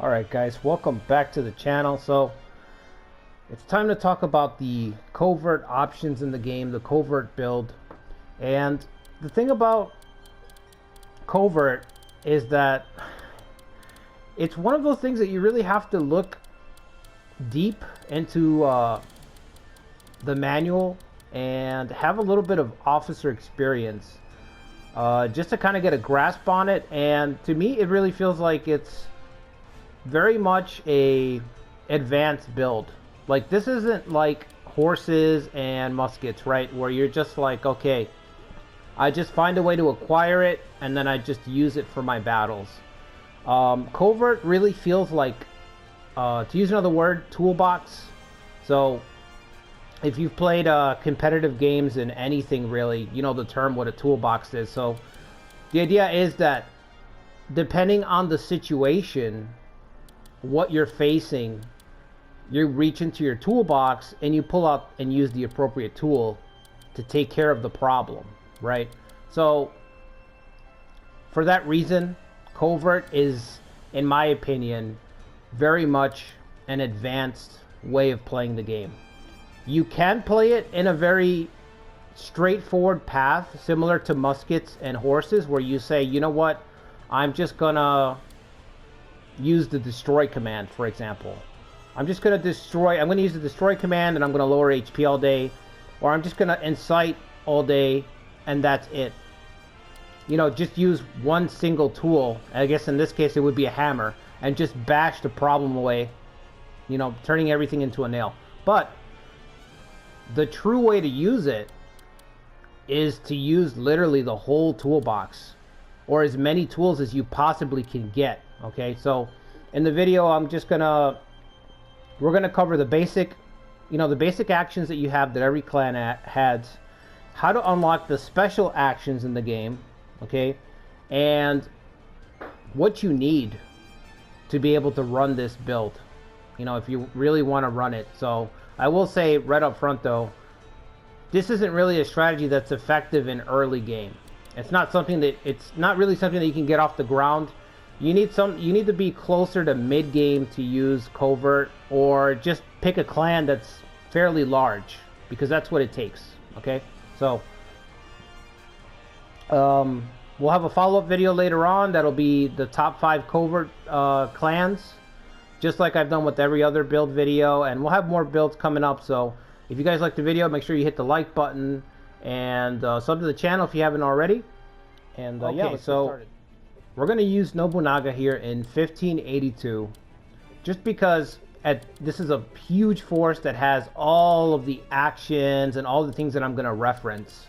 Alright guys, welcome back to the channel. So it's time to talk about the covert options in the game, the covert build. And the thing about covert is that it's one of those things that you really have to look deep into the manual and have a little bit of officer experience just to kind of get a grasp on it. And to me it really feels like it's very much a advanced build. Like, this isn't like horses and muskets, right, where you're just like, okay, I just find a way to acquire it and then I just use it for my battles. Covert really feels like, to use another word, toolbox. So if you've played competitive games in anything really, you know the term what a toolbox is. So the idea is that depending on the situation, what you're facing, you reach into your toolbox and you pull out and use the appropriate tool to take care of the problem, right? So for that reason, covert is, in my opinion, very much an advanced way of playing the game. You can play it in a very straightforward path, similar to muskets and horses, where you say, you know what, I'm just gonna use the destroy command, for example. I'm just gonna use the destroy command and I'm gonna lower HP all day, or I'm just gonna incite all day and that's it. You know, just use one single tool. I guess in this case it would be a hammer, and just bash the problem away, you know, turning everything into a nail. But the true way to use it is to use literally the whole toolbox, or as many tools as you possibly can get. Okay, so in the video we're gonna cover the basic, the basic actions that you have, that every clan has, how to unlock the special actions in the game, okay, and what you need to be able to run this build, if you really want to run it. So I will say right up front though, this isn't really a strategy that's effective in early game. It's not really something that you can get off the ground. You need to be closer to mid game to use covert, or just pick a clan that's fairly large, because that's what it takes. Okay, so we'll have a follow-up video later on that'll be the top 5 covert clans, just like I've done with every other build video, and we'll have more builds coming up. So if you guys like the video, make sure you hit the like button and sub to the channel if you haven't already. And okay, yeah, let's get started. We're going to use Nobunaga here in 1582, just because this is a huge force that has all of the actions and all the things that I'm going to reference.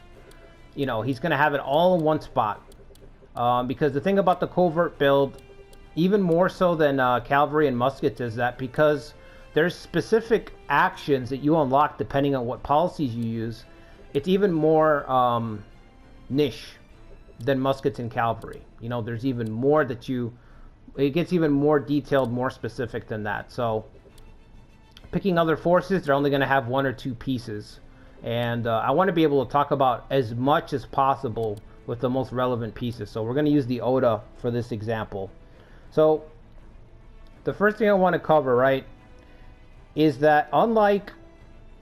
He's going to have it all in one spot. Because the thing about the covert build, even more so than cavalry and muskets, is that because there's specific actions that you unlock depending on what policies you use, it's even more niche than muskets and cavalry. There's even more it gets even more detailed, more specific than that. So picking other forces, they're only going to have 1 or 2 pieces, and I want to be able to talk about as much as possible with the most relevant pieces. So we're going to use the Oda for this example. So the first thing I want to cover, right, is that unlike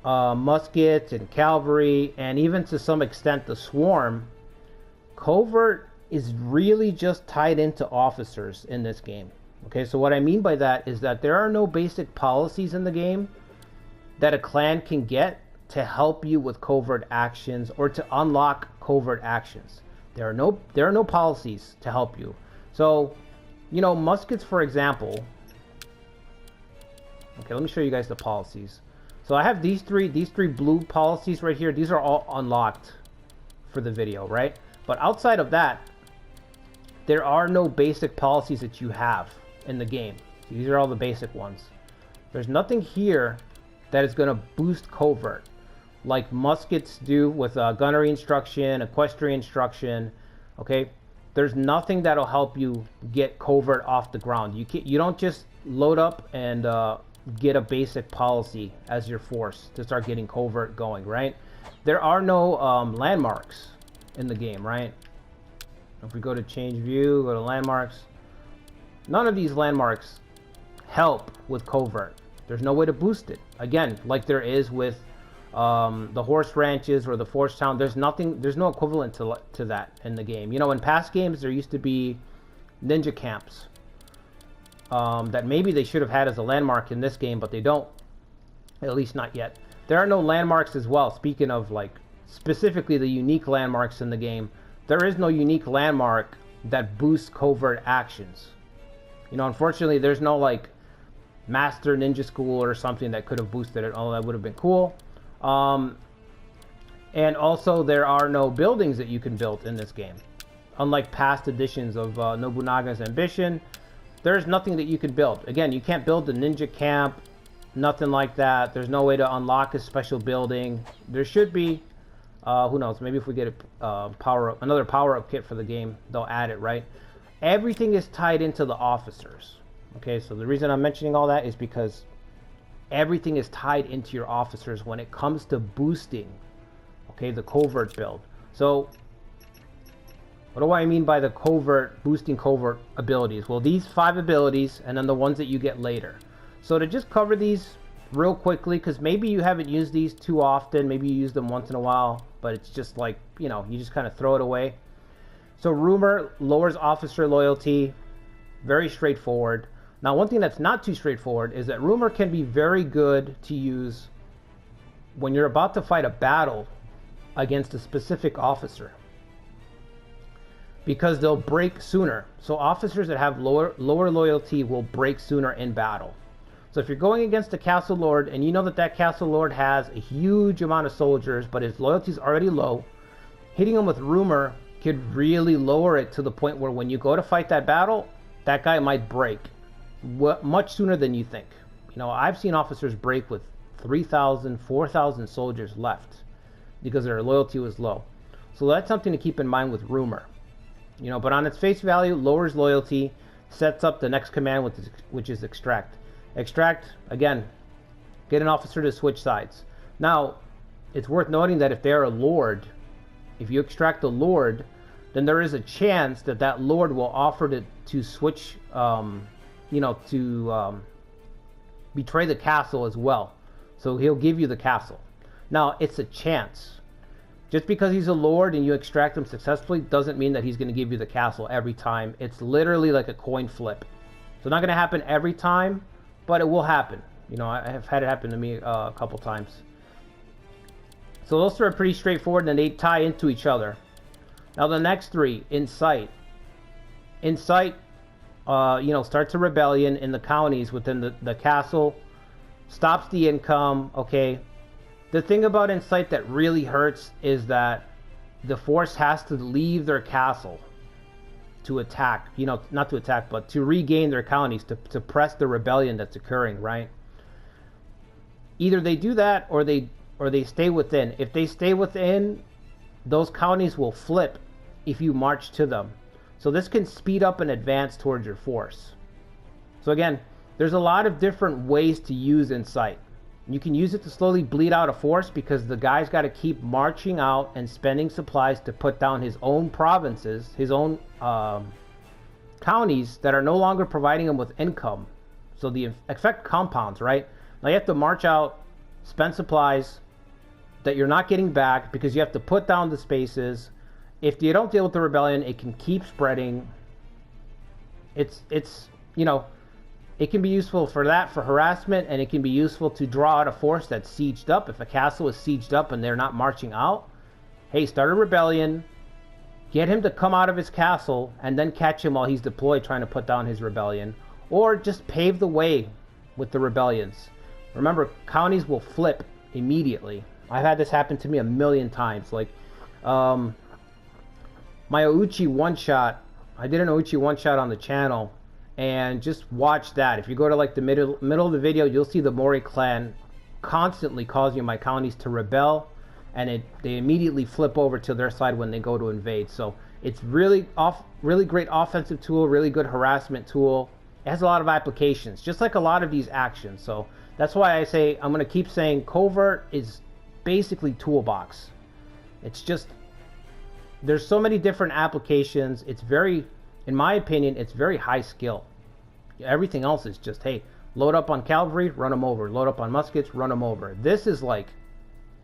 muskets and cavalry, and even to some extent the swarm, covert is really just tied into officers in this game. Okay, so what I mean by that is that there are no basic policies in the game that a clan can get to help you with covert actions or to unlock covert actions. There are no policies to help you. So, muskets, for example. Okay, let me show you guys the policies. So I have these three blue policies right here. These are all unlocked for the video, right? But outside of that, there are no basic policies that you have in the game. So these are all the basic ones. There's nothing here that is going to boost covert like muskets do with gunnery instruction, equestrian instruction. Okay, there's nothing that'll help you get covert off the ground. You don't just load up and get a basic policy as your force to start getting covert going, right? There are no landmarks in the game, right? If we go to change view, go to landmarks, none of these landmarks help with Covert. There's no way to boost it. Again, like there is with the horse ranches or the forest town. There's no equivalent to that in the game. You know, in past games there used to be ninja camps that maybe they should have had as a landmark in this game, but they don't, at least not yet. There are no landmarks as well. Speaking of like specifically the unique landmarks in the game, there is no unique landmark that boosts covert actions. You know, unfortunately there's no like master ninja school or something that could have boosted it. Oh, that would have been cool. And also there are no buildings that you can build in this game. Unlike past editions of Nobunaga's Ambition, there's nothing that you can build. Again, you can't build a ninja camp, nothing like that. There's no way to unlock a special building. There should be, who knows, maybe if we get another power-up kit for the game, they'll add it, right? Everything is tied into the officers. Okay, so the reason I'm mentioning all that is because everything is tied into your officers when it comes to boosting, okay, the covert build. So what do I mean by the boosting covert abilities? Well, these 5 abilities and then the ones that you get later. So to just cover these real quickly, because maybe you haven't used these too often, maybe you use them once in a while, but it's just like, you know, you just kind of throw it away. So Rumor lowers officer loyalty, very straightforward. Now, one thing that's not too straightforward is that Rumor can be very good to use when you're about to fight a battle against a specific officer, because they'll break sooner. So officers that have lower loyalty will break sooner in battle. So if you're going against a castle lord and you know that that castle lord has a huge amount of soldiers, but his loyalty is already low, hitting him with Rumor could really lower it to the point where when you go to fight that battle, that guy might break much sooner than you think. You know, I've seen officers break with 3,000, 4,000 soldiers left because their loyalty was low. So that's something to keep in mind with Rumor. You know, but on its face value, lowers loyalty, sets up the next command, which is Extract. Extract, again, get an officer to switch sides. Now, it's worth noting that if they're a lord, if you extract a lord, then there is a chance that that lord will offer to switch, you know, to betray the castle as well. So he'll give you the castle. Now, it's a chance. Just because he's a lord and you extract him successfully doesn't mean that he's going to give you the castle every time. It's literally like a coin flip. So not going to happen every time, but it will happen. You know, I have had it happen to me a couple times. So those 3 are pretty straightforward and they tie into each other. Now the next 3, Incite. Incite, you know, starts a rebellion in the counties within the castle, stops the income, okay. The thing about Incite that really hurts is that the force has to leave their castle to attack, you know, not to attack, but to regain their counties, to press the rebellion that's occurring, right? Either they do that or they stay within. If they stay within, those counties will flip if you march to them. So this can speed up and advance towards your force. So again, there's a lot of different ways to use Incite. You can use it to slowly bleed out a force because the guy's got to keep marching out and spending supplies to put down his own provinces, his own counties that are no longer providing him with income. So the effect compounds, right? Now you have to march out, spend supplies that you're not getting back because you have to put down the spaces. If you don't deal with the rebellion, it can keep spreading. It's you know, it can be useful for that, for harassment, and it can be useful to draw out a force that's sieged up. If a castle is sieged up and they're not marching out, hey, start a rebellion, get him to come out of his castle, and then catch him while he's deployed trying to put down his rebellion. Or just pave the way with the rebellions. Remember, counties will flip immediately. I've had this happen to me a million times. Like, my Ouchi one-shot, I did an Ouchi one-shot on the channel, and just watch that. If you go to like the middle of the video, you'll see the Mori clan constantly causing my counties to rebel, and they immediately flip over to their side when they go to invade. So it's really great offensive tool, really good harassment tool. It has a lot of applications, just like a lot of these actions. So that's why I say, I'm going to keep saying Covert is basically toolbox. It's just, there's so many different applications. It's very, in my opinion, it's very high skill. Everything else is just, hey, Load up on cavalry, run them over. Load up on muskets, run them over. This is like,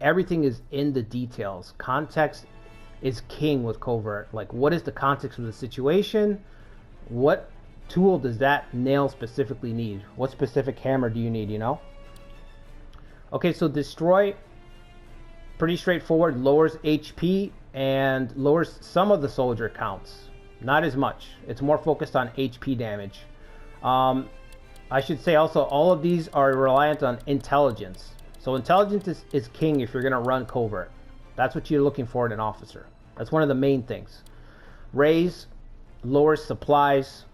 everything is in the details. Context is king with Covert. Like, what is the context of the situation? What tool does that nail specifically need? What specific hammer do you need, you know? Okay, so destroy, pretty straightforward, lowers HP and lowers some of the soldier counts. Not as much. It's more focused on HP damage. I should say also, all of these are reliant on intelligence. So intelligence is king if you're going to run Covert. That's what you're looking for in an officer. That's one of the main things. Raise, lowers supplies,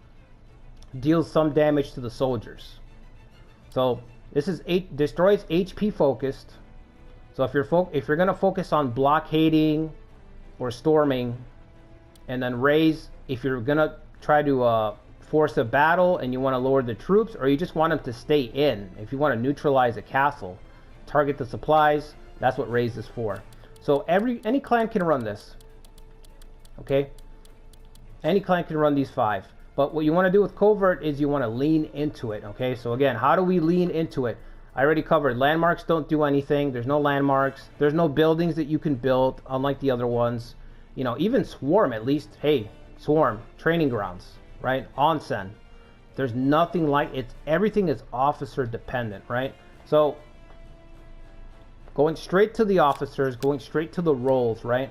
deals some damage to the soldiers. So this is destroys HP focused. So if you're going to focus on blockading or storming, and then raise if you're going to try to force a battle and you want to lower the troops, or you just want them to stay in. If you want to neutralize a castle, target the supplies, that's what raise is for. So any clan can run this. Okay? Any clan can run these 5. But what you want to do with Covert is you want to lean into it. Okay? So again, how do we lean into it? I already covered landmarks don't do anything. There's no landmarks. There's no buildings that you can build, unlike the other ones. You know, even Swarm, at least, hey, Swarm, training grounds, right? Onsen. There's nothing like it. Everything is officer dependent, right? So going straight to the officers, going straight to the roles, right?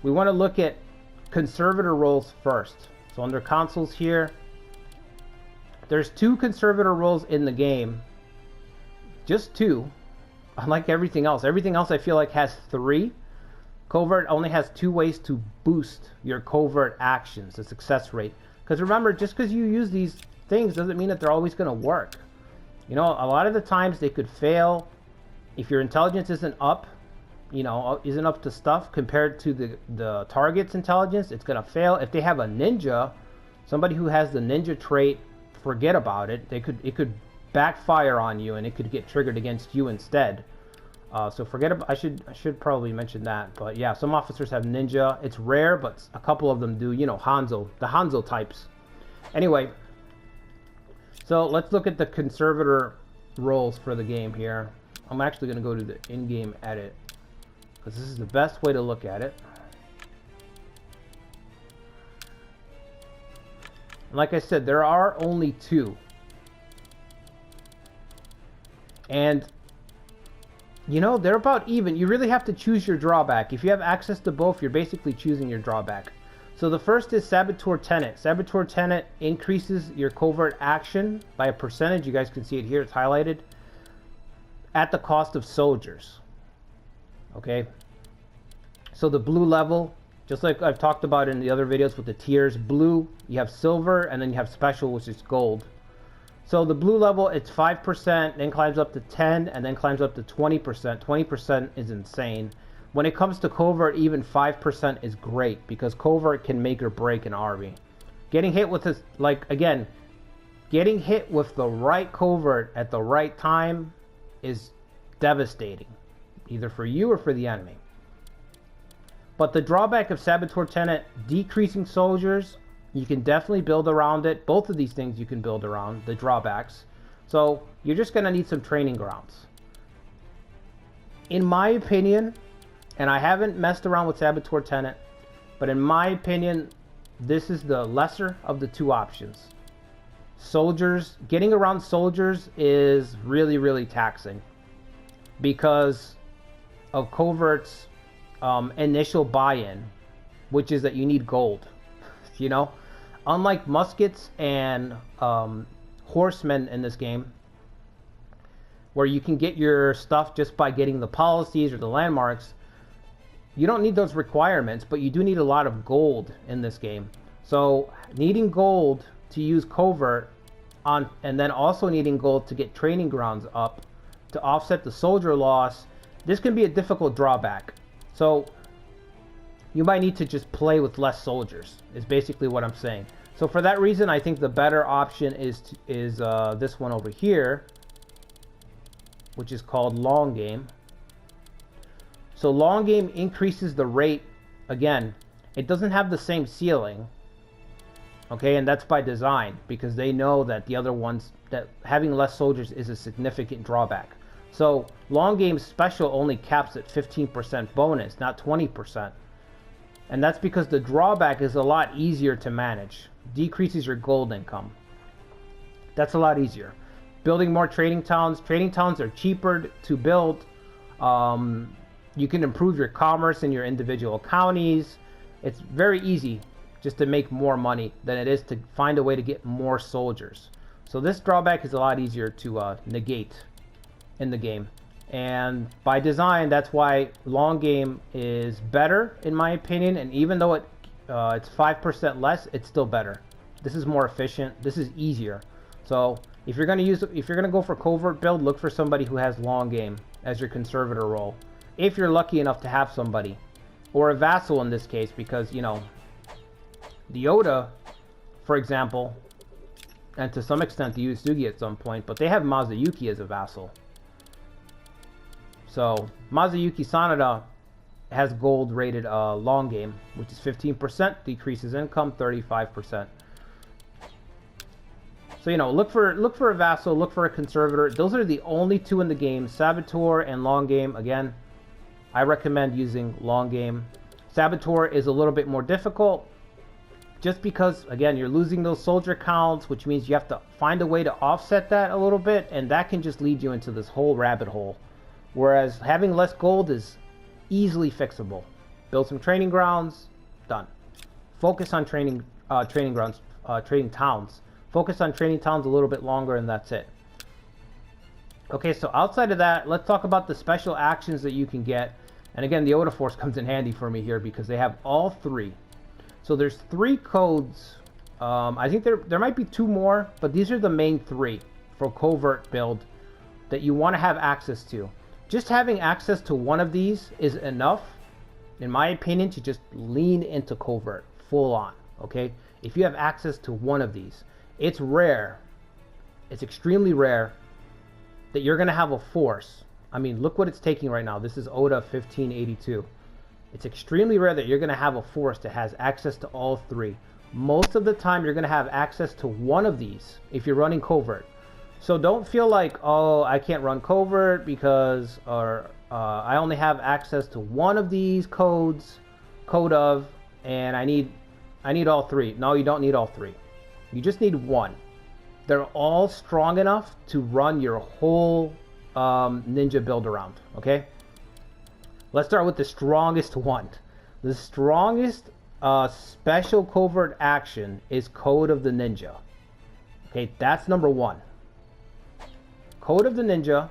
We want to look at Conservator roles first. So under consoles here, there's 2 Conservator roles in the game. Just 2. Unlike everything else. Everything else I feel like has 3. Covert only has 2 ways to boost your covert actions, the success rate. Because remember, just because you use these things doesn't mean that they're always going to work. You know, a lot of the times they could fail. If your intelligence isn't up, you know, isn't up to stuff compared to the target's intelligence, it's going to fail. If they have a ninja, somebody who has the ninja trait, forget about it. It could backfire on you and it could get triggered against you instead. So forget about. I should probably mention that. But yeah, some officers have ninja. It's rare, but a couple of them do. You know, the Hanzo types. Anyway, so let's look at the Conservator roles for the game here. I'm actually going to go to the in-game edit, because this is the best way to look at it. Like I said, there are only 2. And, you know, they're about even. You really have to choose your drawback. If you have access to both, you're basically choosing your drawback. So the first is Saboteur Tenet. Saboteur Tenet increases your covert action by a percentage. You guys can see it here. It's highlighted. At the cost of soldiers. Okay? So the blue level, just like I've talked about in the other videos with the tiers, blue, you have silver, and then you have special, which is gold. So the blue level, it's 5%, then climbs up to 10, and then climbs up to 20%. 20% is insane. When it comes to Covert, even 5% is great, because Covert can make or break an army. Getting hit with this, like, again, getting hit with the right Covert at the right time is devastating, either for you or for the enemy. But the drawback of Saboteur Tenet, decreasing soldiers, you can definitely build around it. Both of these things you can build around, the drawbacks. So you're just going to need some training grounds. In my opinion, and I haven't messed around with Saboteur Tenet, but in my opinion, this is the lesser of the 2 options. Soldiers, getting around soldiers is really, really taxing, because of Covert's initial buy-in, which is that you need gold. You know, unlike muskets and horsemen in this game, where you can get your stuff just by getting the policies or the landmarks, you don't need those requirements, but you do need a lot of gold in this game. So needing gold to use Covert on, and then also needing gold to get training grounds up to offset the soldier loss, this can be a difficult drawback. So you might need to just play with less soldiers, is basically what I'm saying. So for that reason, I think the better option is this one over here, which is called Long Game. So Long Game increases the rate. Again, it doesn't have the same ceiling, Okay, and that's by design, because they know that the other ones, that having less soldiers is a significant drawback. So long game special only caps at 15% bonus, not 20%. And that's because the drawback is a lot easier to manage. Decreases your gold income. That's a lot easier. Building more trading towns. Trading towns are cheaper to build. You can improve your commerce in your individual counties. It's very easy just to make more money than it is to find a way to get more soldiers. So this drawback is a lot easier to negate in the game. And by design, that's why long game is better in my opinion. And even though it's 5% less, it's still better. This is more efficient. This is easier. So if you're gonna go for covert build, look for somebody who has long game as your conservator role. If you're lucky enough to have somebody, or a vassal in this case, because you know, the Oda, for example, and to some extent the Uesugi at some point, but they have Mazayuki as a vassal. So Mazayuki Sanada has gold rated long game, which is 15%, decreases income 35%. So you know, look for a vassal, look for a conservator. Those are the only two in the game, Saboteur and long game. Again, I recommend using long game. Saboteur is a little bit more difficult, just because again you're losing those soldier counts, which means you have to find a way to offset that a little bit, and that can just lead you into this whole rabbit hole. Whereas having less gold is easily fixable. Build some training grounds, done. Focus on training grounds, training towns. Focus on training towns a little bit longer, and that's it. Okay, so outside of that, let's talk about the special actions that you can get. And again, the Oda Force comes in handy for me here because they have all three. So there's 3 codes. I think there might be 2 more, but these are the main 3 for covert build that you want to have access to. Just having access to one of these is enough, in my opinion, to just lean into covert full on. Okay, if you have access to one of these, it's rare. It's extremely rare that you're going to have a force. I mean, look what it's taking right now. This is Oda 1582. It's extremely rare that you're going to have a force that has access to all 3. Most of the time, you're going to have access to one of these if you're running covert. So don't feel like, oh, I can't run covert because I only have access to one of these codes, and I need all 3. No, you don't need all 3. You just need one. They're all strong enough to run your whole ninja build around, okay? Let's start with the strongest one. The strongest special covert action is Code of the Ninja. Okay, that's number 1. Code of the Ninja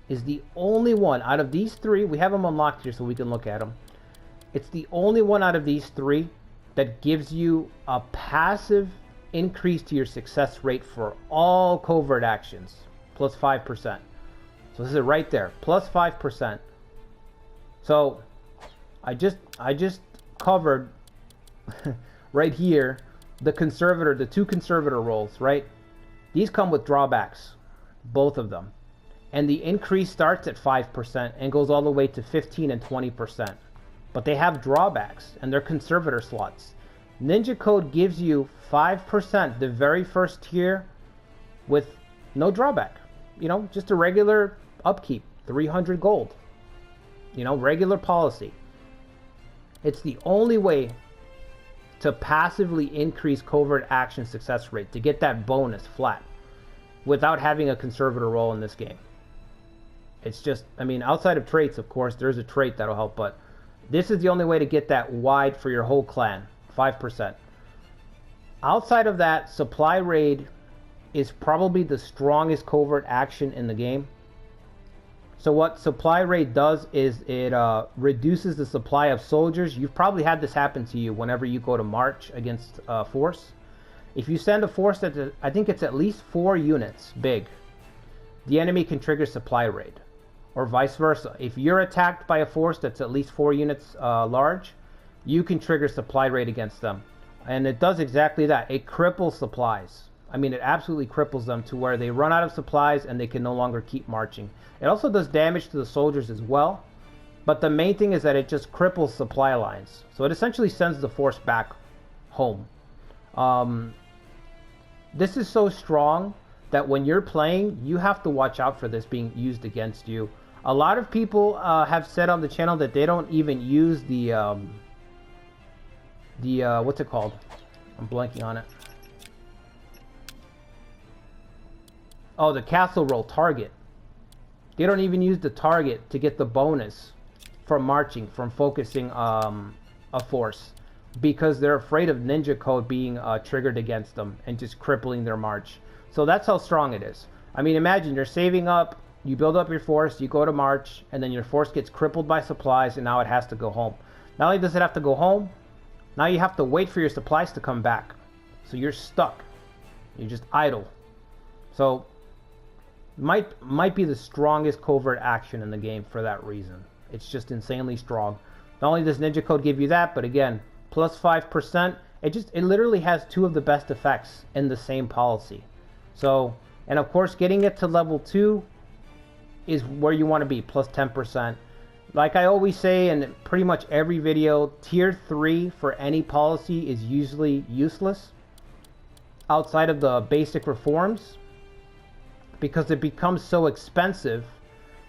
is the only one out of these 3. We have them unlocked here so we can look at them. It's the only one out of these 3 that gives you a passive increase to your success rate for all covert actions, plus 5%. So this is right there, plus 5%. So I just covered right here the 2 conservator roles, right? These come with drawbacks, both of them. And the increase starts at 5% and goes all the way to 15 and 20%. But they have drawbacks, and they're conservator slots. Ninja Code gives you 5% the very first tier with no drawback. You know, just a regular upkeep, 300 gold. You know, regular policy. It's the only way to passively increase covert action success rate, to get that bonus flat, without having a conservator role in this game. It's just, I mean, outside of traits, of course, there's a trait that'll help, but this is the only way to get that wide for your whole clan, 5%. Outside of that, Supply Raid is probably the strongest covert action in the game. So what Supply Raid does is it reduces the supply of soldiers. You've probably had this happen to you whenever you go to march against a force. If you send a force that, I think it's at least 4 units big, the enemy can trigger Supply Raid. Or vice versa. If you're attacked by a force that's at least 4 units large, you can trigger Supply Raid against them. And it does exactly that. It cripples supplies. I mean, it absolutely cripples them to where they run out of supplies and they can no longer keep marching. It also does damage to the soldiers as well. But the main thing is that it just cripples supply lines. So it essentially sends the force back home. This is so strong that when you're playing, you have to watch out for this being used against you. A lot of people have said on the channel that they don't even use the what's it called? I'm blanking on it. Oh, the castle roll target. They don't even use the target to get the bonus from marching, from focusing a force, because they're afraid of ninja code being triggered against them and just crippling their march. So that's how strong it is. I mean, imagine you're saving up, you build up your force, you go to march, and then your force gets crippled by supplies, and now it has to go home. Not only does it have to go home, now you have to wait for your supplies to come back. So you're stuck. You're just idle. So might be the strongest covert action in the game for that reason. It's just insanely strong. Not only does ninja code give you that, but again, plus 5%. It literally has two of the best effects in the same policy. So, and of course, getting it to level 2 is where you want to be, plus 10%. Like I always say in pretty much every video, tier 3 for any policy is usually useless outside of the basic reforms, because it becomes so expensive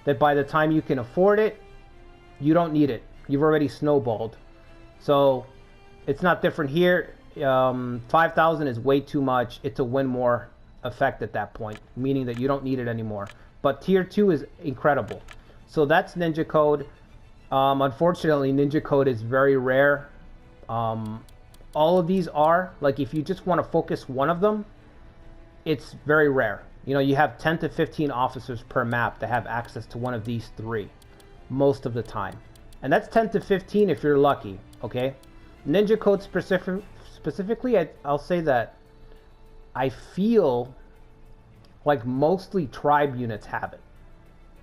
that by the time you can afford it, you don't need it. You've already snowballed. So it's not different here. 5,000 is way too much. It's a win more effect at that point, meaning that you don't need it anymore. But tier 2 is incredible. So that's ninja code. Unfortunately, ninja code is very rare. All of these are, like, if you just want to focus one of them, it's very rare. You know, you have 10 to 15 officers per map that have access to one of these 3 most of the time. And that's 10 to 15 if you're lucky, okay? Ninja code specifically, I'll say that I feel like mostly tribe units have it.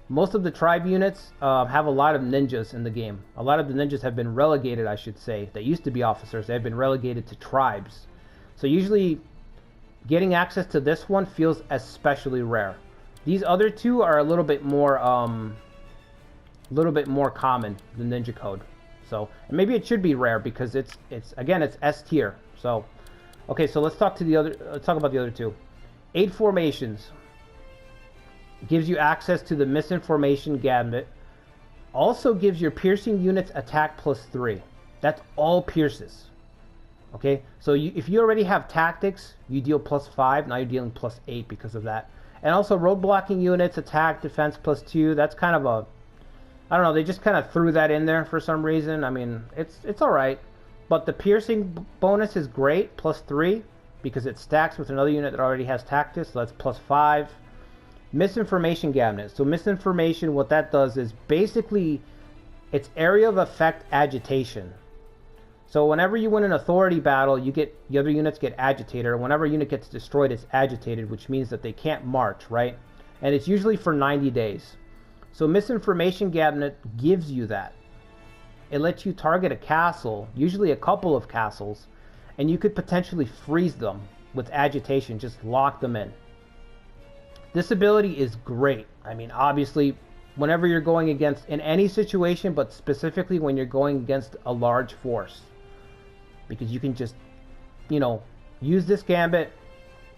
Most of the tribe units have a lot of ninjas in the game. A lot of the ninjas have been relegated, I should say. They used to be officers. They've been relegated to tribes. So usually getting access to this one feels especially rare. These other 2 are a little bit more common than ninja code. So, and maybe it should be rare because it's again, it's S tier. So, okay, so let's talk about the other 2. 8 formations gives you access to the misinformation gambit. Also gives your piercing units attack plus 3. That's all pierces. Okay, so if you already have tactics, you deal plus 5. Now you're dealing plus 8 because of that. And also road blocking units, attack, defense plus 2. That's kind of a, I don't know, they just kind of threw that in there for some reason. I mean, it's alright. But the piercing bonus is great, plus 3, because it stacks with another unit that already has tactics, so that's plus 5. Misinformation gambit. So misinformation, what that does is basically, it's area of effect agitation. So whenever you win an authority battle, the other units get agitated, or whenever a unit gets destroyed, it's agitated, which means that they can't march, right? And it's usually for 90 days. So misinformation gambit gives you that. It lets you target a castle, usually a couple of castles, and you could potentially freeze them with agitation, just lock them in. This ability is great. I mean, obviously, whenever you're going against, in any situation, but specifically when you're going against a large force. Because you can just, you know, use this gambit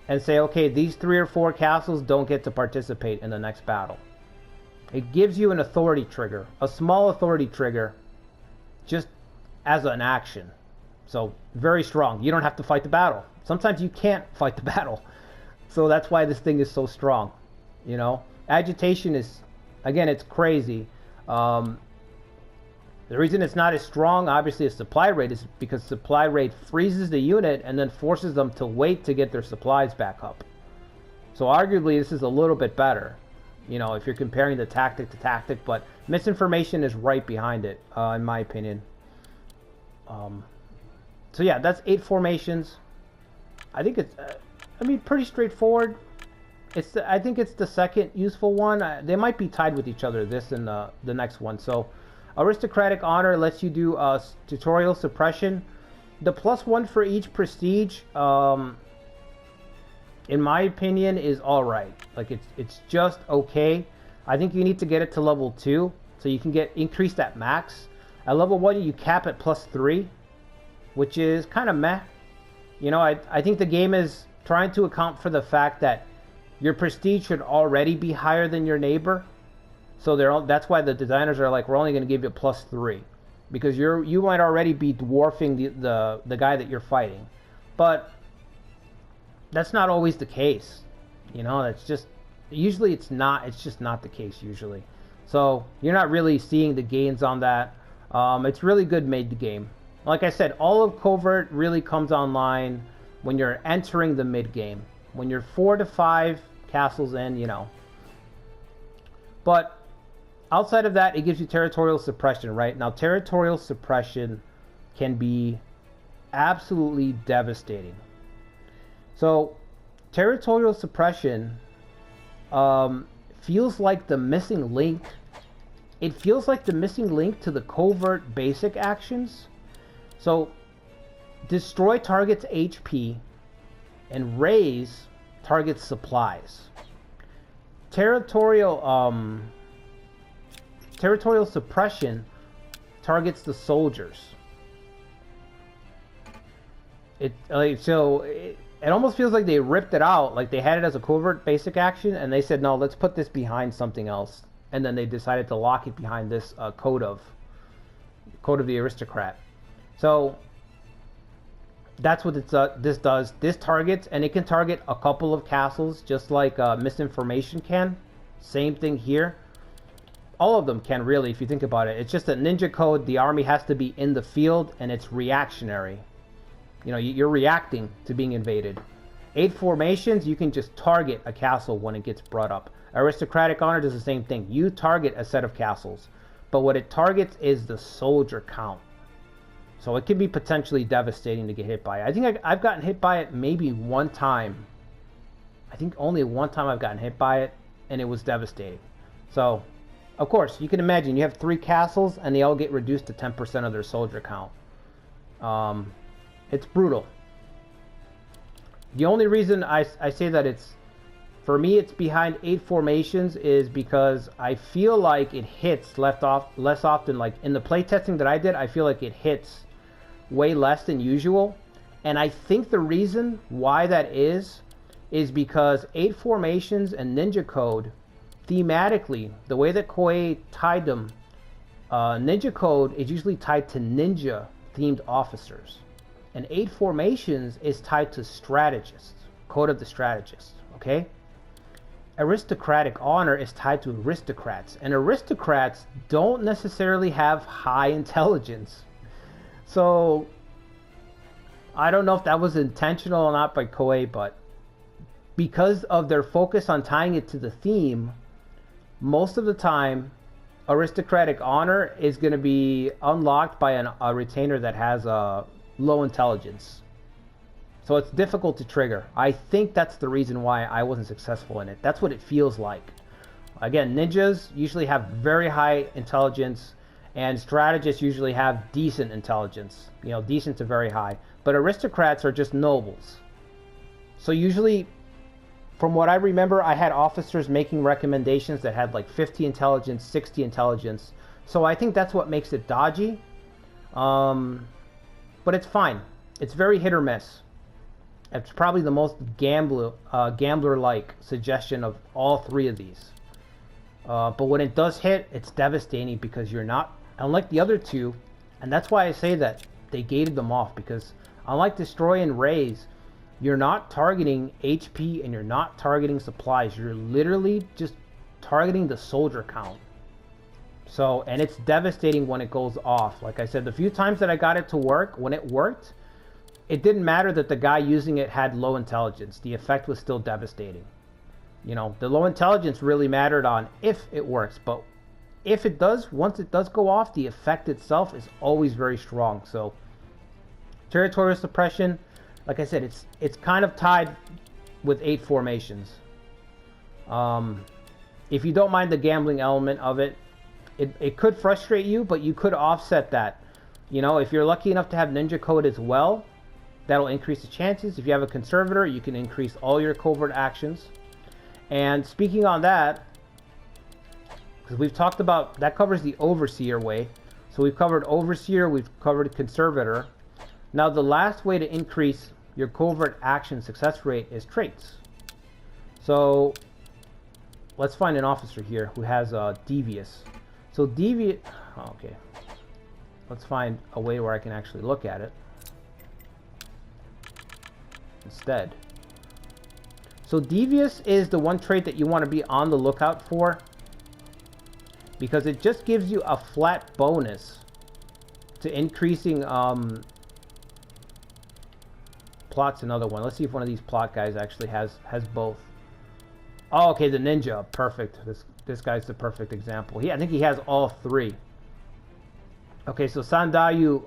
and say, okay, these 3 or 4 castles don't get to participate in the next battle. It gives you an authority trigger, a small authority trigger, just as an action. So, very strong. You don't have to fight the battle. Sometimes you can't fight the battle. So that's why this thing is so strong, you know. Agitation is, again, it's crazy. The reason it's not as strong, obviously, as supply rate is because supply rate freezes the unit and then forces them to wait to get their supplies back up. So arguably, this is a little bit better, you know, if you're comparing the tactic to tactic, but misinformation is right behind it, in my opinion. So yeah, that's 8 formations. I think it's, I mean, pretty straightforward. I think it's the second useful one. They might be tied with each other, this and the next one. So, Aristocratic Honor lets you do tutorial suppression. The +1 for each prestige, in my opinion, is alright. Like, it's just okay. I think you need to get it to level 2, so you can increase that max. At level 1, you cap at +3, which is kind of meh. You know, I think the game is trying to account for the fact that your prestige should already be higher than your neighbor. So that's why the designers are like, we're only going to give you +3. Because you might already be dwarfing the guy that you're fighting. But that's not always the case. You know, that's just... Usually it's just not the case usually. So you're not really seeing the gains on that. It's really good made the game. Like I said, all of Covert really comes online when you're entering the mid game. When you're 4 to 5 castles in, you know. But outside of that, it gives you territorial suppression, right? Now, territorial suppression can be absolutely devastating. So, territorial suppression feels like the missing link. It feels like the missing link to the Covert basic actions. So, destroy target's HP and raise target's supplies. Territorial suppression targets the soldiers. It almost feels like they ripped it out, like they had it as a Covert basic action, and they said, no, let's put this behind something else. And then they decided to lock it behind this code of the aristocrat. So that's what this does. This targets, and it can target a couple of castles, just like misinformation can. Same thing here. All of them can, really, if you think about it. It's just that ninja code, the army has to be in the field, and it's reactionary. You know, you're reacting to being invaded. 8 formations, you can just target a castle when it gets brought up. Aristocratic honor does the same thing. You target a set of castles, but what it targets is the soldier count. So it can be potentially devastating to get hit by it. I think I've gotten hit by it maybe one time. I think only one time I've gotten hit by it, and it was devastating. So, of course, you can imagine you have 3 castles, and they all get reduced to 10% of their soldier count. It's brutal. The only reason I say that for me it's behind 8 formations is because I feel like it hits less often. Like in the playtesting that I did, I feel like it hits way less than usual. And I think the reason why that is because 8 formations and ninja code, thematically, the way that Koei tied them, ninja code is usually tied to ninja themed officers. And 8 formations is tied to strategists, code of the strategist, okay? Aristocratic honor is tied to aristocrats, and aristocrats don't necessarily have high intelligence. So, I don't know if that was intentional or not by Koei, but because of their focus on tying it to the theme, most of the time, aristocratic honor is going to be unlocked by a retainer that has a low intelligence. So it's difficult to trigger. I think that's the reason why I wasn't successful in it. That's what it feels like. Again, ninjas usually have very high intelligence, and strategists usually have decent intelligence. You know, decent to very high. But aristocrats are just nobles. So usually, from what I remember, I had officers making recommendations that had like 50 intelligence, 60 intelligence. So I think that's what makes it dodgy. But it's fine. It's very hit or miss. It's probably the most gambler-like suggestion of all 3 of these. But when it does hit, it's devastating because you're not, unlike the other 2, and that's why I say that they gated them off, because unlike Destroy and Raise, you're not targeting HP and you're not targeting supplies. You're literally just targeting the soldier count. So, and it's devastating when it goes off. Like I said, the few times that I got it to work, when it worked, it didn't matter that the guy using it had low intelligence. The effect was still devastating. You know, the low intelligence really mattered on if it works. But if it does, once it does go off, the effect itself is always very strong. So, territorial suppression, like I said, it's kind of tied with 8 formations. If you don't mind the gambling element of it, it could frustrate you, but you could offset that. You know, if you're lucky enough to have ninja code as well, that'll increase the chances. If you have a conservator, you can increase all your covert actions. And speaking on that, because we've talked about, that covers the overseer way. So we've covered overseer, we've covered conservator. Now the last way to increase your covert action success rate is traits. So let's find an officer here who has devious. So devious, okay. Let's find a way where I can actually look at it instead. So devious is the one trait that you want to be on the lookout for, because it just gives you a flat bonus to increasing plot's another one. Let's see if one of these plot guys actually has both. Oh, okay, the ninja, perfect. This guy's the perfect example. I think he has all three. Okay, so Sandayu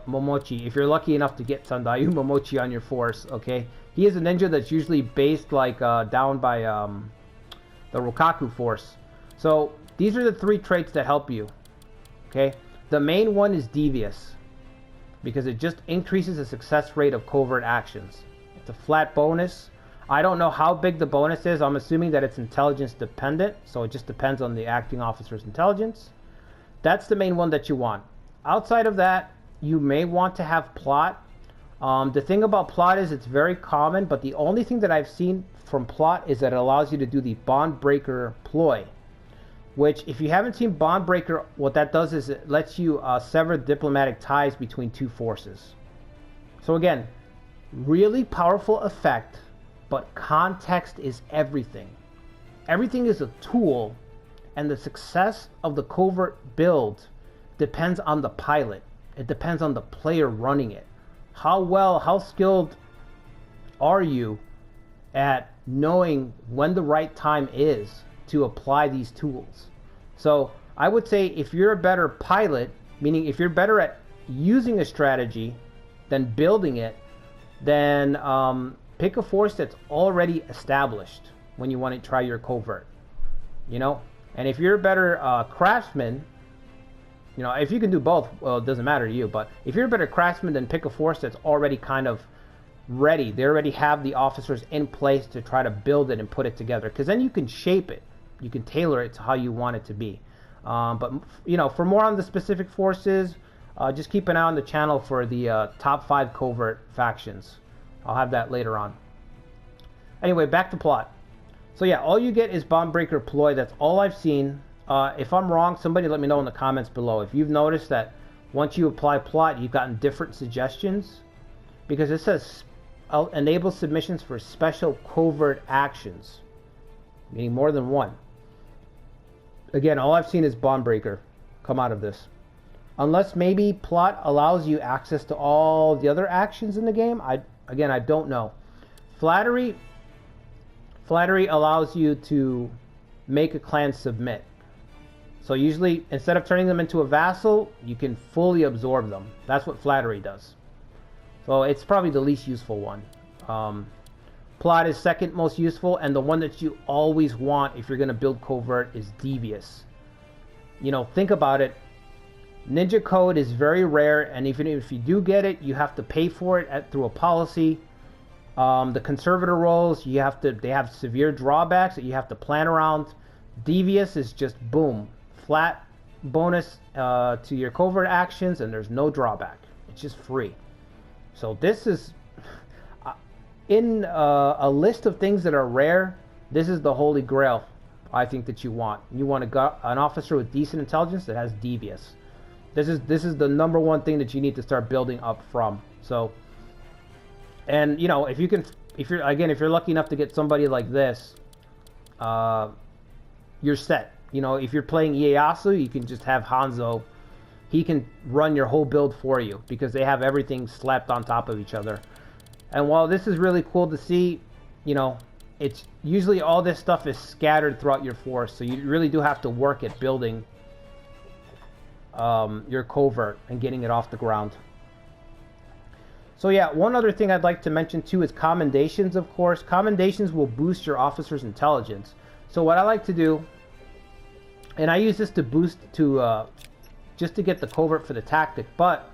Momochi, if you're lucky enough to get Sandayu Momochi on your force, okay, he is a ninja that's usually based like down by the Rokaku force. So these are the three traits that help you. Okay, the main one is devious, because it just increases the success rate of covert actions. It's a flat bonus. I don't know how big the bonus is. I'm assuming that it's intelligence dependent, so it just depends on the acting officer's intelligence. That's the main one that you want. Outside of that, you may want to have plot. The thing about plot is it's very common, but the only thing that I've seen from plot is that it allows you to do the bond breaker ploy, which, if you haven't seen bond breaker, what that does is it lets you sever diplomatic ties between two forces. So again, really powerful effect, but context is everything. Everything is a tool, and the success of the covert build depends on the pilot. It depends on the player running it. How skilled are you at knowing when the right time is to apply these tools? So I would say if you're a better pilot, meaning if you're better at using a strategy than building it, then pick a force that's already established when you want to try your covert, you know? And if you're a better craftsman, you know, if you can do both, well, it doesn't matter to you, but if you're a better craftsman, then pick a force that's already kind of ready. They already have the officers in place to try to build it and put it together, because then you can shape it. You can tailor it to how you want it to be. But, you know, for more on the specific forces, just keep an eye on the channel for the top 5 covert factions. I'll have that later on. Anyway, back to plot. So yeah, all you get is bond breaker ploy. That's all I've seen. If I'm wrong, somebody let me know in the comments below. If you've noticed that once you apply plot, you've gotten different suggestions, because it says enable submissions for special covert actions, meaning more than one. Again, all I've seen is bond breaker come out of this. Unless maybe plot allows you access to all the other actions in the game. Again, I don't know. Flattery allows you to make a clan submit. So usually, instead of turning them into a vassal, you can fully absorb them. That's what flattery does. So it's probably the least useful one. Plot is second most useful, and the one that you always want if you're going to build covert is devious. You know, think about it. Ninja code is very rare, and even if you do get it, you have to pay for it through a policy. The conservator roles, they have severe drawbacks that you have to plan around. Devious is just boom, flat bonus to your covert actions, and there's no drawback. It's just free. So this is in a list of things that are rare. This is the holy grail, I think, that you want. You want an officer with decent intelligence that has devious. This is the number one thing that you need to start building up from. So, and you know, if you're lucky enough to get somebody like this, you're set. You know, if you're playing Ieyasu, you can just have Hanzo. He can run your whole build for you, because they have everything slapped on top of each other. And while this is really cool to see, you know, it's usually all this stuff is scattered throughout your force, so you really do have to work at building your covert and getting it off the ground. So yeah, one other thing I'd like to mention too is commendations, of course. Commendations will boost your officer's intelligence. So what I like to do, and I use this to boost just to get the covert for the tactic, but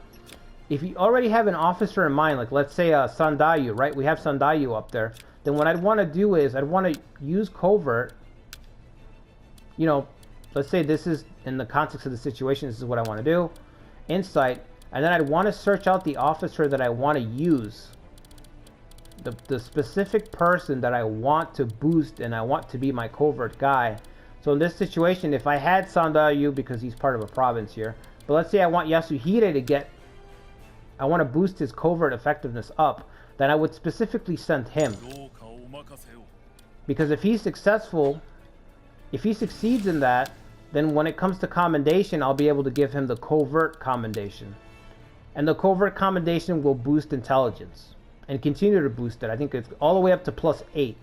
if you already have an officer in mind, like let's say Sandayu, right? We have Sandayu up there. Then what I'd want to do is I'd want to use covert. You know, let's say this is in the context of the situation. This is what I want to do. Insight, and then I'd want to search out the officer that I want to use the specific person that I want to boost and I want to be my covert guy. So in this situation, if I had Sandayu, because he's part of a province here, but let's say I want Yasuhide to get, I want to boost his covert effectiveness up, then I would specifically send him. Because if he's successful, if he succeeds in that, then when it comes to commendation, I'll be able to give him the covert commendation. And the covert commendation will boost intelligence and continue to boost it. I think it's all the way up to +8.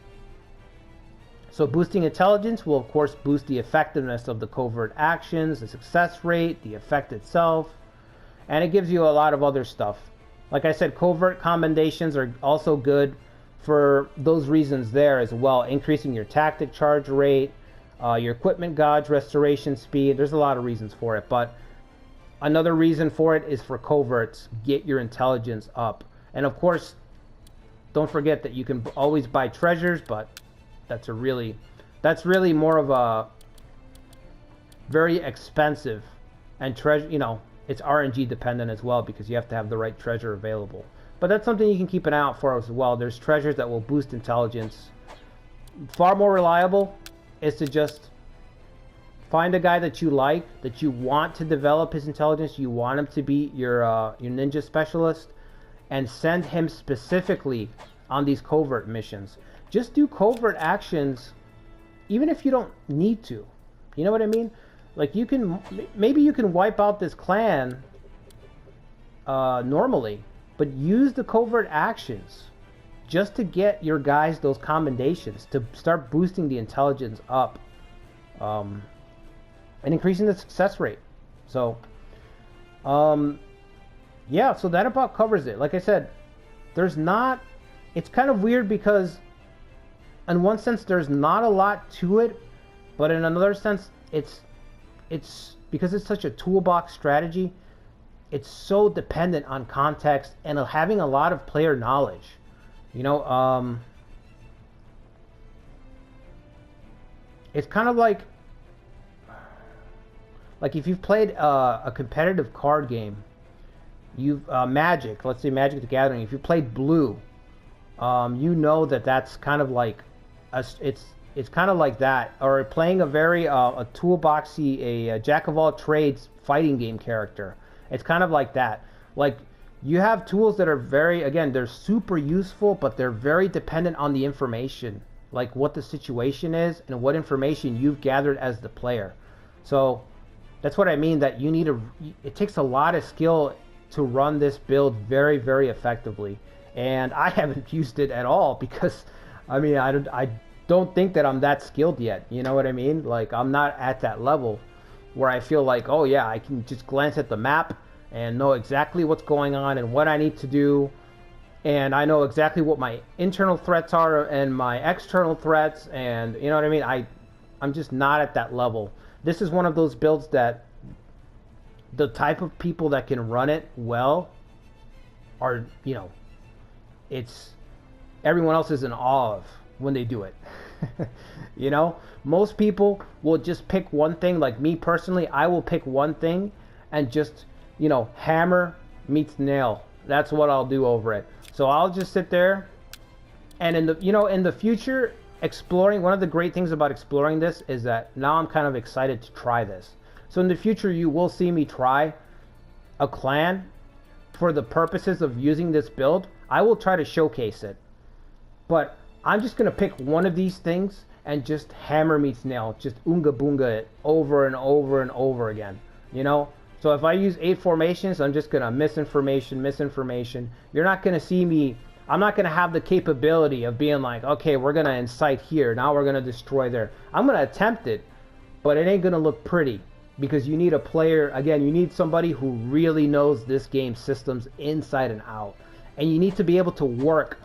So boosting intelligence will of course boost the effectiveness of the covert actions, the success rate, the effect itself, and it gives you a lot of other stuff. Like I said, covert commendations are also good for those reasons there as well, increasing your tactic charge rate, your equipment gauge restoration speed. There's a lot of reasons for it, but another reason for it is for coverts, get your intelligence up. And of course, don't forget that you can always buy treasures, but that's really more of a very expensive and treasure, you know, it's RNG dependent as well because you have to have the right treasure available. But that's something you can keep an eye out for as well. There's treasures that will boost intelligence. Far more reliable is to just find a guy that you like, that you want to develop his intelligence, you want him to be your ninja specialist, and send him specifically on these covert missions. Just do covert actions even if you don't need to. You know what I mean? Like you can, maybe you can wipe out this clan normally, but use the covert actions just to get your guys those commendations, to start boosting the intelligence up and increasing the success rate. So yeah, so that about covers it. Like I said, there's not, it's kind of weird because in one sense there's not a lot to it, but in another sense it's because it's such a toolbox strategy, it's so dependent on context and having a lot of player knowledge. You know, it's kind of like if you've played a competitive card game, you've Magic, let's say Magic the Gathering, if you played Blue, you know that's kind of like it's kind of like that, or playing a very a toolboxy, a jack of all trades fighting game character. It's kind of like that. Like you have tools that are very, again, they're super useful, but they're very dependent on the information, like what the situation is and what information you've gathered as the player. So that's what I mean, that you need it takes a lot of skill to run this build very, very effectively. And I haven't used it at all because, I mean, I don't think that I'm that skilled yet. You know what I mean? Like, I'm not at that level where I feel like, oh yeah, I can just glance at the map and know exactly what's going on and what I need to do. And I know exactly what my internal threats are and my external threats. And you know what I mean? I'm just not at that level. This is one of those builds that the type of people that can run it well are, you know, it's everyone else is in awe of when they do it. You know, most people will just pick one thing. Like me personally, I will pick one thing and just, you know, hammer meets nail. That's what I'll do over it. So I'll just sit there and in the future, exploring, one of the great things about exploring this is that now I'm kind of excited to try this. So in the future, you will see me try a clan for the purposes of using this build. I will try to showcase it, but I'm just going to pick one of these things and just hammer meets nail, just unga boonga it over and over and over again, you know? So if I use 8 formations, I'm just going to misinformation. You're not going to see me, I'm not going to have the capability of being like, okay, we're going to incite here, now we're going to destroy there. I'm going to attempt it, but it ain't going to look pretty because you need a player, again, you need somebody who really knows this game's systems inside and out. And you need to be able to work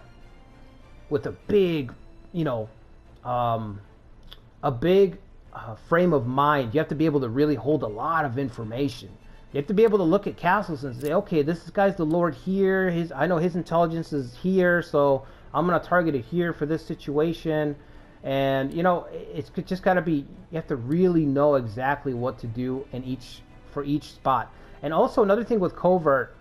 with a big, you know, a big frame of mind. You have to be able to really hold a lot of information. You have to be able to look at castles and say, okay, this guy's the lord here. I know his intelligence is here, so I'm going to target it here for this situation. And, you know, it's just got to be, you have to really know exactly what to do for each spot. And also another thing with Covert,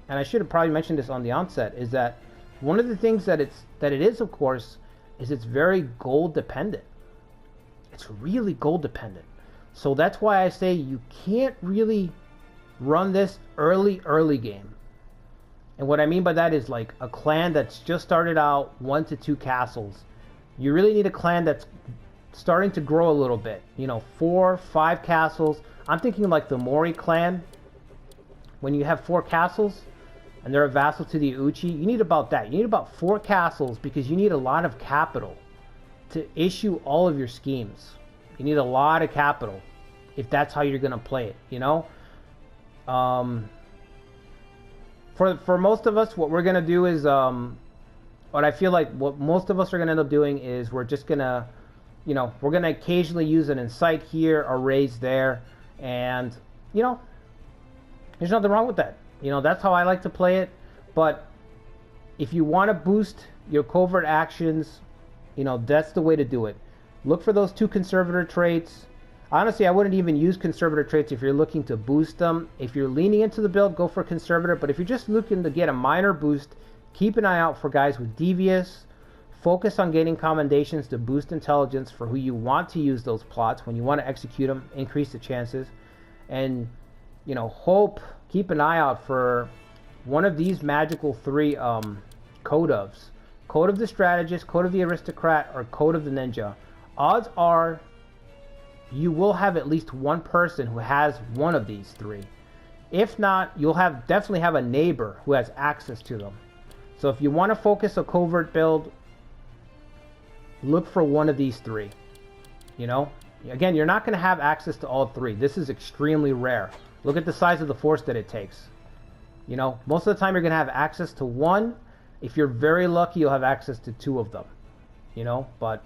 and I should have probably mentioned this on the onset, is that One of the things that it is, of course, is it's very gold dependent. It's really gold dependent. So that's why I say you can't really run this early game. And what I mean by that is like a clan that's just started out 1 to 2 castles. You really need a clan that's starting to grow a little bit. You know, 4, 5 castles. I'm thinking like the Mori clan. When you have 4 castles and they're a vassal to the Ouchi, you need about that. You need about 4 castles because you need a lot of capital to issue all of your schemes. You need a lot of capital if that's how you're going to play it, you know? For most of us, what we're going to do is, what I feel like what most of us are going to end up doing is we're just going to, you know, we're going to occasionally use an incite here, a raise there, and, you know, there's nothing wrong with that. You know, that's how I like to play it. But if you want to boost your covert actions, you know, that's the way to do it. Look for those 2 conservator traits. Honestly, I wouldn't even use conservator traits if you're looking to boost them. If you're leaning into the build, go for conservator. But if you're just looking to get a minor boost, keep an eye out for guys with devious. Focus on gaining commendations to boost intelligence for who you want to use those plots. When you want to execute them, increase the chances. And, you know, keep an eye out for one of these magical 3 code ofs. Code of the Strategist, Code of the Aristocrat, or Code of the Ninja. Odds are you will have at least one person who has one of these 3. If not, you'll definitely have a neighbor who has access to them. So if you want to focus a covert build, look for one of these 3. You know, again, you're not going to have access to all 3. This is extremely rare. Look at the size of the force that it takes. You know, most of the time you're going to have access to 1. If you're very lucky, you'll have access to 2 of them. You know, but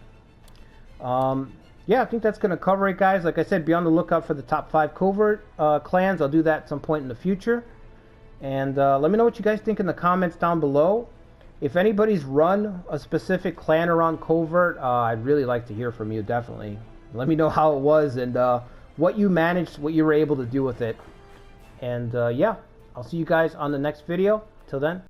yeah, I think that's going to cover it, guys. Like I said, be on the lookout for the top 5 covert clans. I'll do that at some point in the future. And let me know what you guys think in the comments down below. If anybody's run a specific clan around covert, I'd really like to hear from you, definitely. Let me know how it was and what you managed, what you were able to do with it. And yeah, I'll see you guys on the next video. Till then.